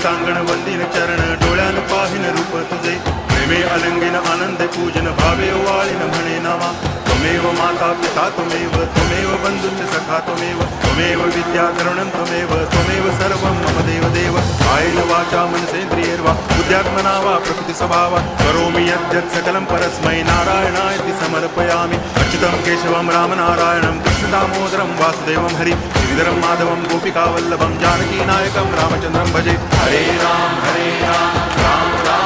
टांगण वंदिन चरण डोळ्यान पाहिन रूप तुझे प्रेमे अलंगिन आनंद पूजन भावे वाळीन म्हणे नामा त्वमेव माता पिता त्वमेव बंधुश्च सखा त्वमेव विद्या द्रवणं त्वमेव सर्वं मम देव कायेन वाचा मनसेन्द्रियैर्वा बुद्ध्यात्मना वा प्रकृति स्वभावात् करोमि यद्यत् सकलं परस्मै नारायणायति समर्पयामि अच्युतं केशवं रामनारायणं कृष्णदामोदरं वासुदेवं हरि श्रीधरं माधवं गोपिकावल्लभं जानकीनायकं रामचन्द्रं भजे हरे राम राम राम